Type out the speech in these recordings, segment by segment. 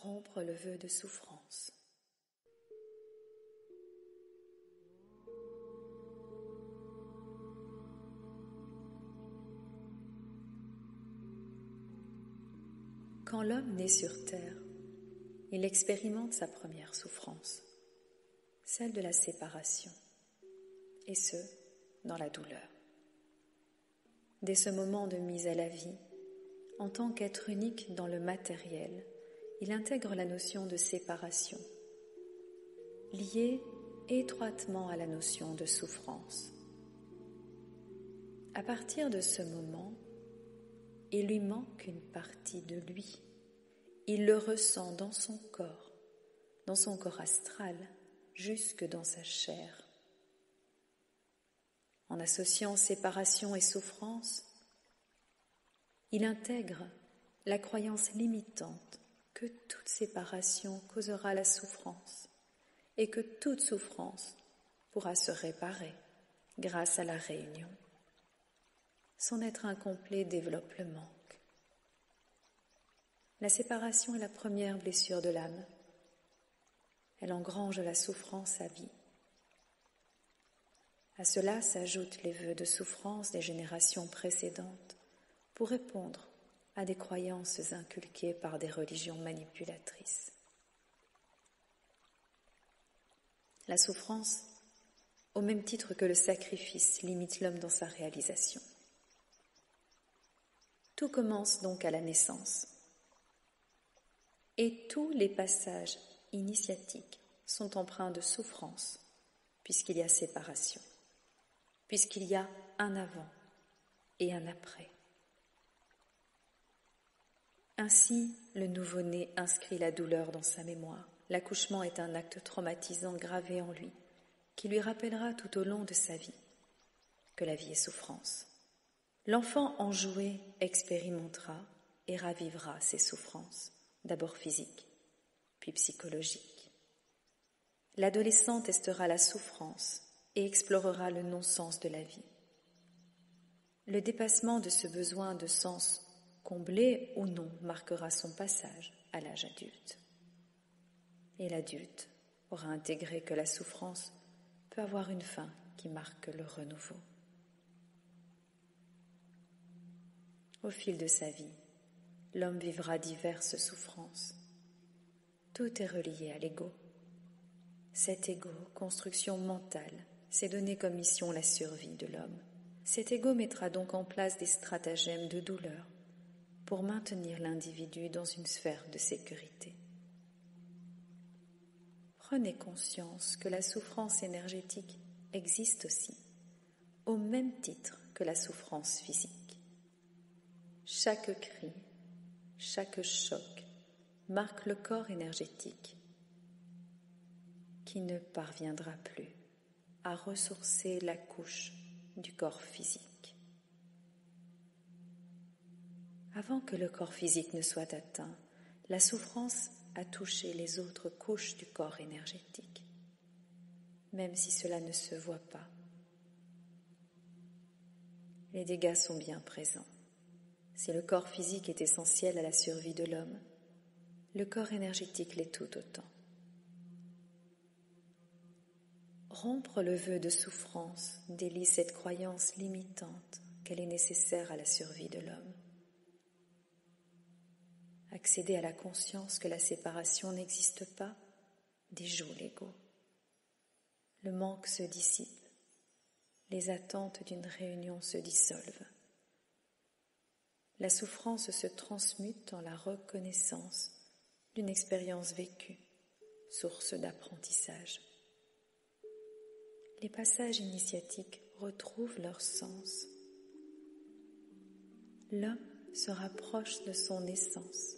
Rompre le vœu de souffrance. Quand l'homme naît sur terre, il expérimente sa première souffrance, celle de la séparation, et ce, dans la douleur. Dès ce moment de mise à la vie, en tant qu'être unique dans le matériel, il intègre la notion de séparation, liée étroitement à la notion de souffrance. À partir de ce moment, il lui manque une partie de lui. Il le ressent dans son corps astral, jusque dans sa chair. En associant séparation et souffrance, il intègre la croyance limitante que toute séparation causera la souffrance et que toute souffrance pourra se réparer grâce à la réunion. Son être incomplet développe le manque. La séparation est la première blessure de l'âme. Elle engrange la souffrance à vie. À cela s'ajoutent les vœux de souffrance des générations précédentes pour répondre à des croyances inculquées par des religions manipulatrices. La souffrance, au même titre que le sacrifice, limite l'homme dans sa réalisation. Tout commence donc à la naissance. Et tous les passages initiatiques sont empreints de souffrance, puisqu'il y a séparation, puisqu'il y a un avant et un après. Ainsi, le nouveau-né inscrit la douleur dans sa mémoire. L'accouchement est un acte traumatisant gravé en lui, qui lui rappellera tout au long de sa vie que la vie est souffrance. L'enfant enjoué expérimentera et ravivera ses souffrances, d'abord physiques, puis psychologiques. L'adolescent testera la souffrance et explorera le non-sens de la vie. Le dépassement de ce besoin de sens comblé ou non marquera son passage à l'âge adulte. Et l'adulte aura intégré que la souffrance peut avoir une fin qui marque le renouveau. Au fil de sa vie, l'homme vivra diverses souffrances. Tout est relié à l'ego. Cet ego, construction mentale, s'est donné comme mission la survie de l'homme. Cet ego mettra donc en place des stratagèmes de douleur pour maintenir l'individu dans une sphère de sécurité. Prenez conscience que la souffrance énergétique existe aussi, au même titre que la souffrance physique. Chaque cri, chaque choc marque le corps énergétique qui ne parviendra plus à ressourcer la couche du corps physique. Avant que le corps physique ne soit atteint, la souffrance a touché les autres couches du corps énergétique, même si cela ne se voit pas. Les dégâts sont bien présents. Si le corps physique est essentiel à la survie de l'homme, le corps énergétique l'est tout autant. Rompre le vœu de souffrance délie cette croyance limitante qu'elle est nécessaire à la survie de l'homme. Accéder à la conscience que la séparation n'existe pas déjoue l'ego. Le manque se dissipe, les attentes d'une réunion se dissolvent. La souffrance se transmute en la reconnaissance d'une expérience vécue, source d'apprentissage. Les passages initiatiques retrouvent leur sens. L'homme se rapproche de son essence,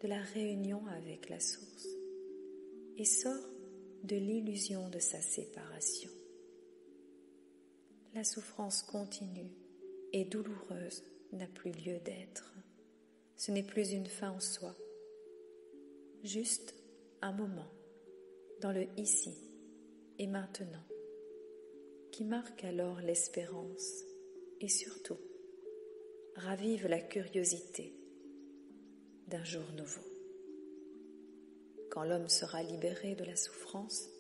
de la réunion avec la source, et sort de l'illusion de sa séparation. La souffrance continue et douloureuse n'a plus lieu d'être. Ce n'est plus une fin en soi, juste un moment dans le ici et maintenant qui marque alors l'espérance et surtout ravive la curiosité d'un jour nouveau. quand l'homme sera libéré de la souffrance,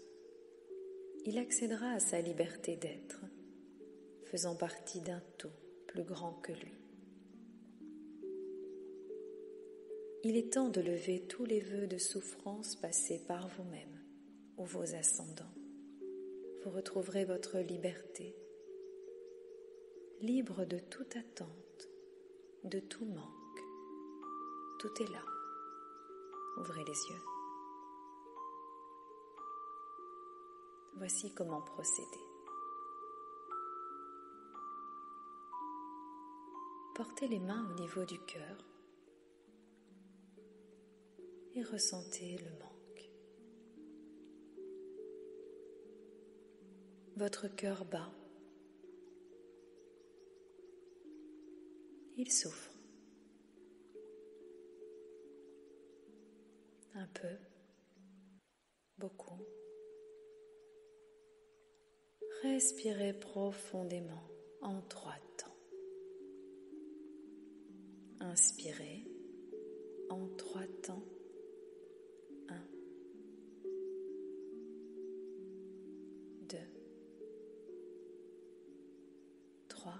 il accédera à sa liberté d'être, faisant partie d'un tout plus grand que lui. Il est temps de lever tous les vœux de souffrance passés par vous-même ou vos ascendants. Vous retrouverez votre liberté, libre de toute attente, de tout manque. Tout est là. Ouvrez les yeux. Voici comment procéder. Portez les mains au niveau du cœur et ressentez le manque. Votre cœur bat. Il souffre. Un peu, beaucoup. Respirez profondément en 3 temps. Inspirez en 3 temps. 1, 2, 3.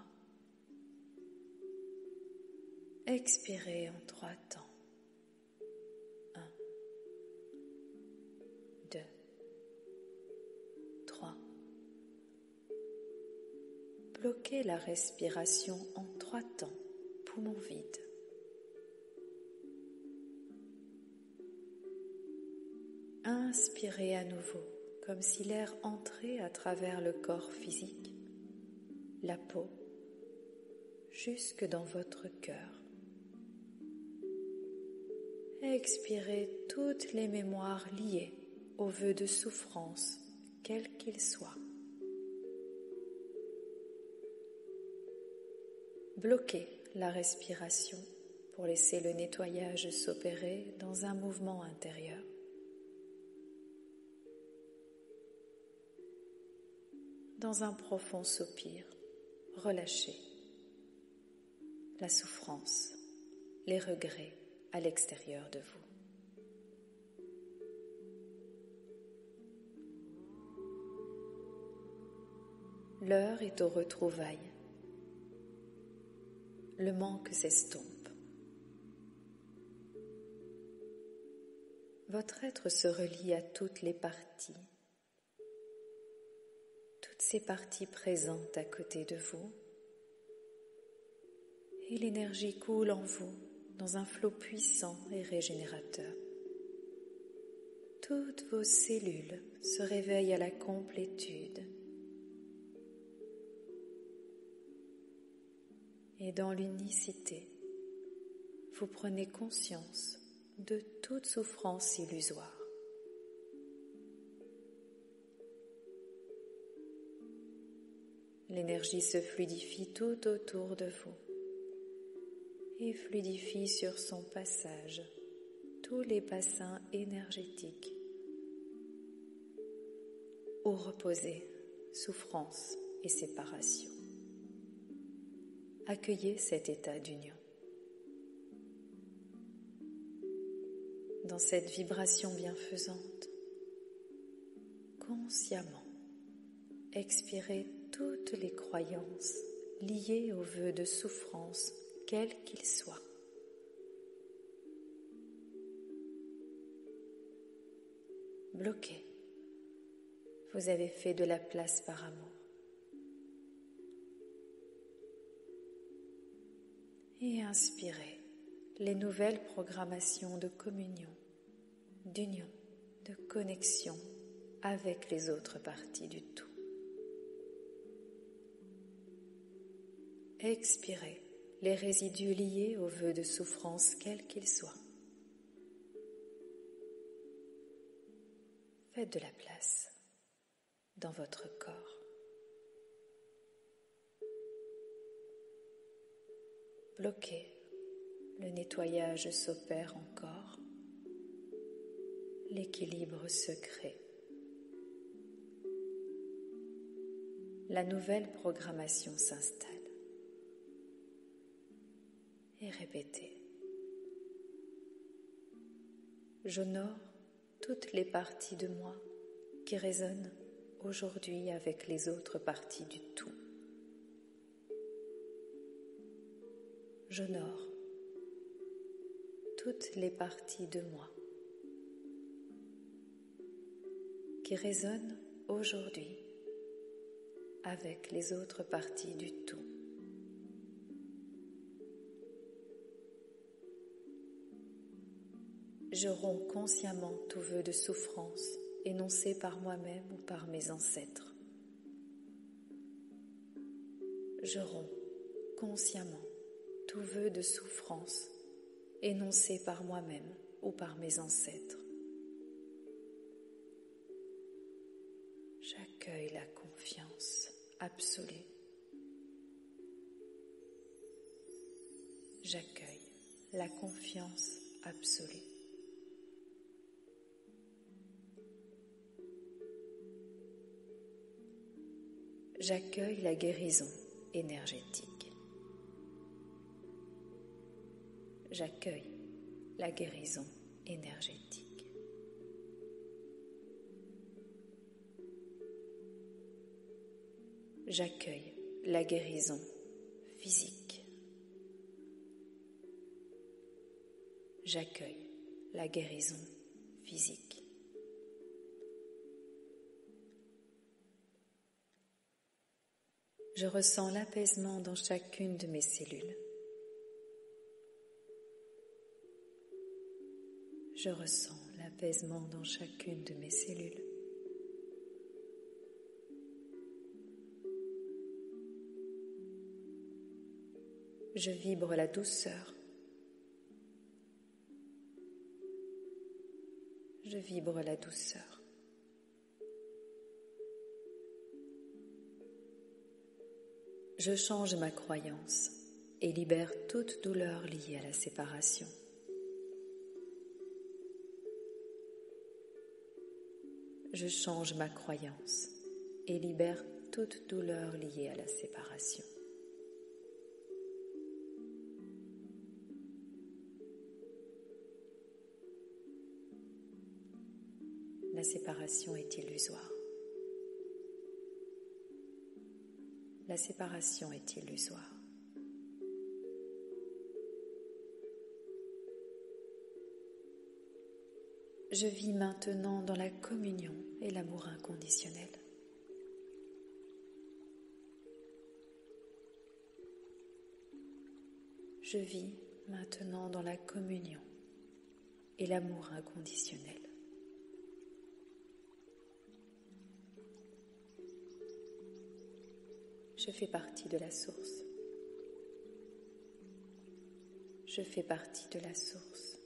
Expirez en 3 temps. 1, 2, 3. Bloquez la respiration en 3 temps, poumons vides. Inspirez à nouveau, comme si l'air entrait à travers le corps physique, la peau, jusque dans votre cœur. Expirez toutes les mémoires liées aux vœux de souffrance, quels qu'ils soient. Bloquez la respiration pour laisser le nettoyage s'opérer dans un mouvement intérieur. Dans un profond soupir, relâchez la souffrance, les regrets à l'extérieur de vous. L'heure est aux retrouvailles. Le manque s'estompe. Votre être se relie à toutes les parties, toutes ces parties présentes à côté de vous, et l'énergie coule en vous dans un flot puissant et régénérateur. Toutes vos cellules se réveillent à la complétude. Et dans l'unicité, vous prenez conscience de toute souffrance illusoire. L'énergie se fluidifie tout autour de vous et fluidifie sur son passage tous les bassins énergétiques où reposez souffrance et séparation. Accueillez cet état d'union. Dans cette vibration bienfaisante, consciemment, expirez toutes les croyances liées aux vœux de souffrance, quels qu'ils soient. Bloquez. Vous avez fait de la place par amour. Et inspirez les nouvelles programmations de communion, d'union, de connexion avec les autres parties du tout. Expirez les résidus liés aux vœux de souffrance, quels qu'ils soient. Faites de la place dans votre corps. Bloquez, le nettoyage s'opère encore, l'équilibre se crée. La nouvelle programmation s'installe. Et répétez. J'honore toutes les parties de moi qui résonnent aujourd'hui avec les autres parties du tout. J'honore toutes les parties de moi qui résonnent aujourd'hui avec les autres parties du tout. Je romps consciemment tout vœu de souffrance énoncé par moi-même ou par mes ancêtres. Je romps consciemment tout vœu de souffrance énoncé par moi-même ou par mes ancêtres. J'accueille la confiance absolue. J'accueille la confiance absolue. J'accueille la guérison énergétique. J'accueille la guérison énergétique. J'accueille la guérison physique. J'accueille la guérison physique. Je ressens l'apaisement dans chacune de mes cellules. Je ressens l'apaisement dans chacune de mes cellules. Je vibre la douceur. Je vibre la douceur. Je change ma croyance et libère toute douleur liée à la séparation. Je change ma croyance et libère toute douleur liée à la séparation. La séparation est illusoire. La séparation est illusoire. Je vis maintenant dans la communion et l'amour inconditionnel. Je vis maintenant dans la communion et l'amour inconditionnel. Je fais partie de la source. Je fais partie de la source.